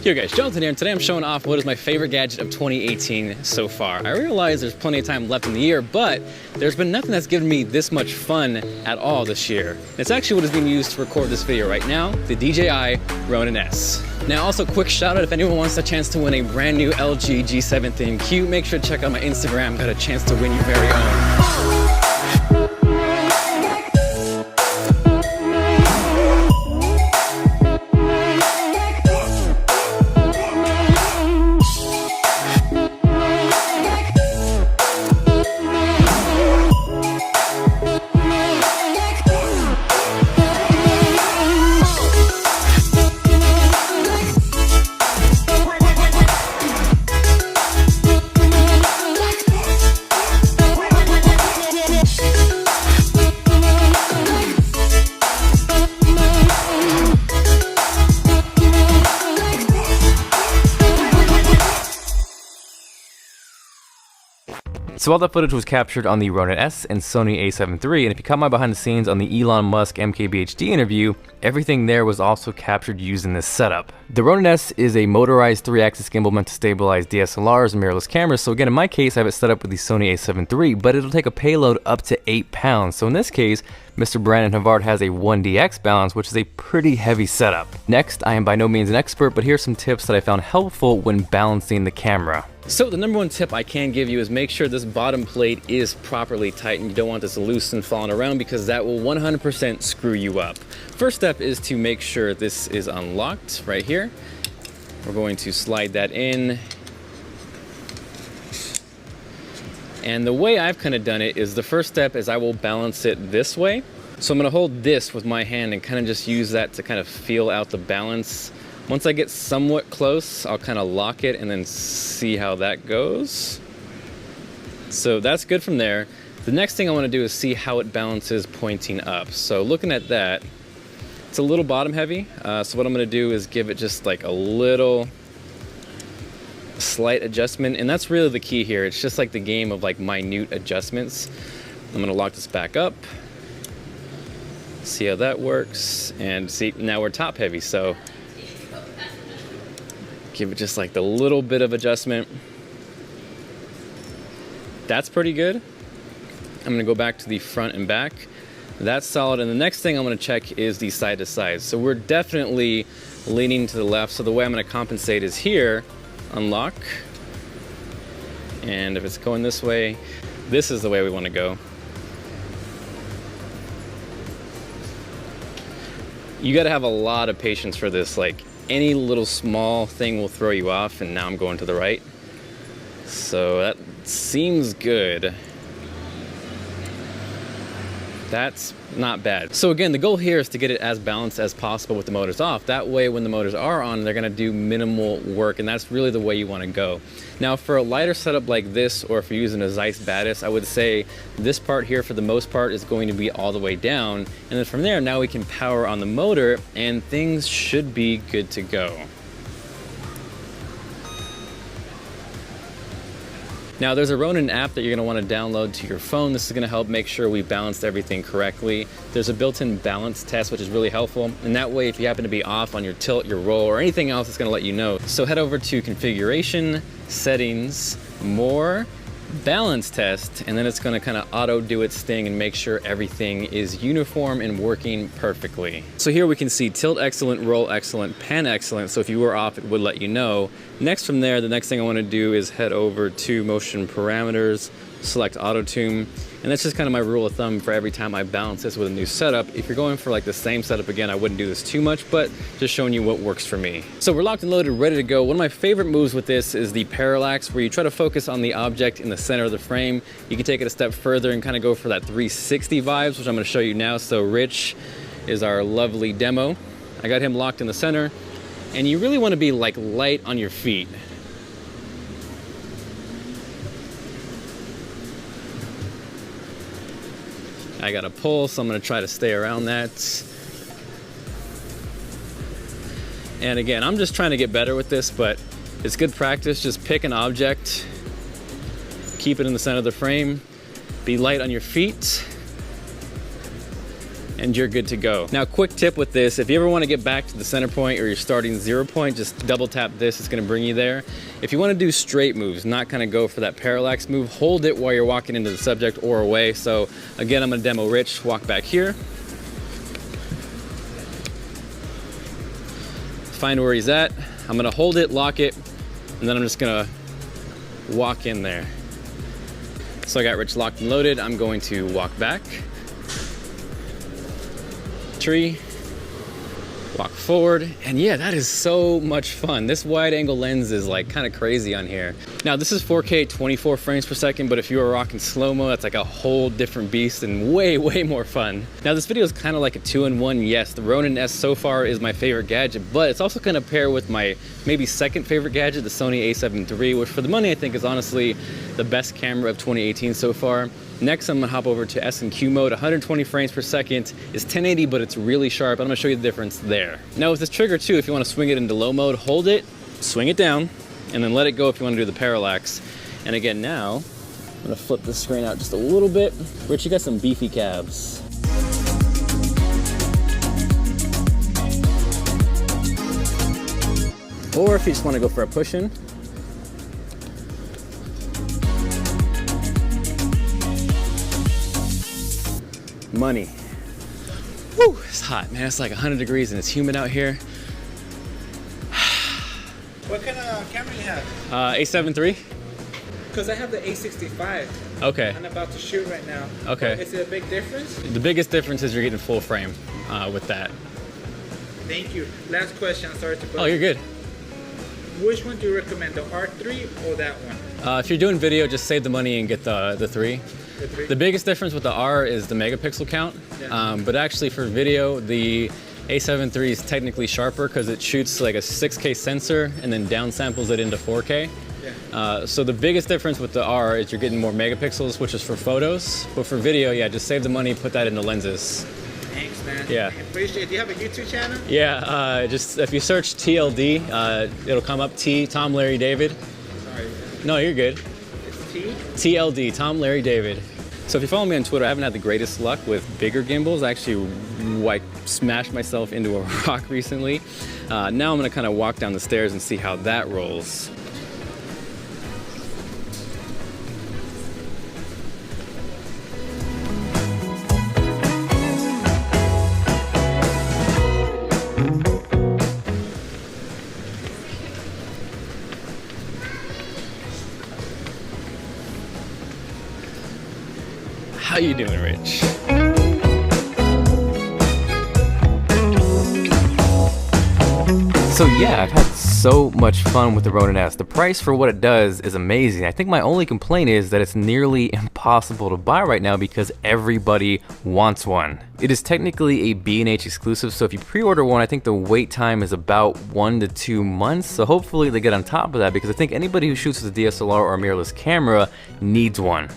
Yo guys, Jonathan here, and today I'm showing off what is my favorite gadget of 2018 so far. I realize there's plenty of time left in the year, but there's been nothing that's given me this much fun at all this year. It's actually what is being used to record this video right now, the DJI Ronin S. Now also quick shout out if anyone wants a chance to win a brand new LG G7 themed cube, make sure to check out my Instagram, got a chance to win your very own. So all that footage was captured on the Ronin S and Sony A7 III, and if you caught my behind the scenes on the Elon Musk MKBHD interview, everything there was also captured using this setup. The Ronin S is a motorized 3-axis gimbal meant to stabilize DSLRs and mirrorless cameras, so again in my case I have it set up with the Sony A7 III, but it'll take a payload up to 8 pounds, so in this case, Mr. Brandon Havard has a 1DX balance, which is a pretty heavy setup. Next, I am by no means an expert, but here's some tips that I found helpful when balancing the camera. So the number one tip I can give you is make sure this bottom plate is properly tightened. You don't want this loose and falling around because that will 100% screw you up. First step is to make sure this is unlocked right here. We're going to slide that in. And the way I've kind of done it is the first step is I will balance it this way. So I'm going to hold this with my hand and kind of just use that to kind of feel out the balance. Once I get somewhat close, I'll kind of lock it and then see how that goes. So that's good from there. The next thing I want to do is see how it balances pointing up. So looking at that, it's a little bottom heavy. So what I'm going to do is give it just like a little slight adjustment. And that's really the key here. It's just like the game of like minute adjustments. I'm going to lock this back up. See how that works. And see, now we're top heavy. So give it just like the little bit of adjustment. That's pretty good. I'm gonna go back to the front and back. That's solid. And the next thing I'm gonna check is the side to side. So we're definitely leaning to the left. So the way I'm gonna compensate is here, unlock. And if it's going this way, this is the way we wanna go. You gotta have a lot of patience for this. Like, any little small thing will throw you off, and now I'm going to the right. So that seems good. That's not bad. So again, the goal here is to get it as balanced as possible with the motors off. That way, when the motors are on, they're gonna do minimal work, and that's really the way you wanna go. Now, for a lighter setup like this, or if you're using a Zeiss Batis, I would say this part here, for the most part, is going to be all the way down. And then from there, now we can power on the motor, and things should be good to go. Now there's a Ronin app that you're gonna wanna download to your phone. This is gonna help make sure we balanced everything correctly. There's a built-in balance test, which is really helpful. And that way, if you happen to be off on your tilt, your roll, or anything else, it's gonna let you know. So head over to configuration, settings, more, balance test, and then it's gonna kind of auto do its thing and make sure everything is uniform and working perfectly. So here we can see tilt excellent, roll excellent, pan excellent. So if you were off, it would let you know. Next from there, the next thing I want to do is head over to motion parameters, select auto tune. And that's just kind of my rule of thumb for every time I balance this with a new setup. If you're going for like the same setup again, I wouldn't do this too much, but just showing you what works for me. So we're locked and loaded, ready to go. One of my favorite moves with this is the parallax, where you try to focus on the object in the center of the frame. You can take it a step further and kind of go for that 360 vibes, which I'm going to show you now. So Rich is our lovely demo. I got him locked in the center, and you really want to be like light on your feet. I got a pull, so I'm gonna try to stay around that. And again, I'm just trying to get better with this, but it's good practice. Just pick an object, keep it in the center of the frame, be light on your feet, and you're good to go. Now, quick tip with this, if you ever want to get back to the center point or you're starting 0 point, just double tap this, it's going to bring you there. If you want to do straight moves, not kind of go for that parallax move, hold it while you're walking into the subject or away. So again, I'm going to demo Rich, walk back here. Find where he's at. I'm going to hold it, lock it, and then I'm just going to walk in there. So I got Rich locked and loaded. I'm going to walk back. Tree. Walk forward, and yeah, that is so much fun. This wide angle lens is like kind of crazy on here. Now this is 4K 24 frames per second, but if you were rocking slow-mo, that's like a whole different beast and way more fun. Now this video is kind of like a 2-in-1. Yes, the Ronin S so far is my favorite gadget, but it's also gonna pair with my maybe second favorite gadget, the Sony A7 III, which for the money I think is honestly the best camera of 2018 so far. Next, I'm gonna hop over to S&Q mode. 120 frames per second is 1080, but it's really sharp. I'm gonna show you the difference there. Now with this trigger too, if you wanna swing it into low mode, hold it, swing it down, and then let it go if you wanna do the parallax. And again now, I'm gonna flip the screen out just a little bit. Rich, you got some beefy calves. Or if you just wanna go for a push-in, money. Woo, it's hot, man. It's like 100 degrees and it's humid out here. What kind of camera you have? A7 III? Because I have the A65. Okay. I'm about to shoot right now. Okay. Is it a big difference? The biggest difference is you're getting full frame with that. Thank you. Last question. Sorry to bother. Oh, you're good. Which one do you recommend, the R3 or that one? If you're doing video, just save the money and get the 3. The biggest difference with the R is the megapixel count, yeah. But actually for video, the A7 III is technically sharper because it shoots like a 6K sensor and then downsamples it into 4K. Yeah. So the biggest difference with the R is you're getting more megapixels, which is for photos, but for video, yeah, just save the money, put that in the lenses. Thanks, man. Yeah. I appreciate it. Do you have a YouTube channel? Yeah, just if you search TLD, it'll come up Tom, Larry, David. Sorry. No, you're good. TLD, Tom, Larry, David. So if you follow me on Twitter, I haven't had the greatest luck with bigger gimbals. I actually like smashed myself into a rock recently. Now I'm gonna kind of walk down the stairs and see how that rolls. How you doing, Rich? So yeah, I've had so much fun with the Ronin S. The price for what it does is amazing. I think my only complaint is that it's nearly impossible to buy right now because everybody wants one. It is technically a B&H exclusive, so if you pre-order one, I think the wait time is about 1 to 2 months. So hopefully they get on top of that because I think anybody who shoots with a DSLR or a mirrorless camera needs one.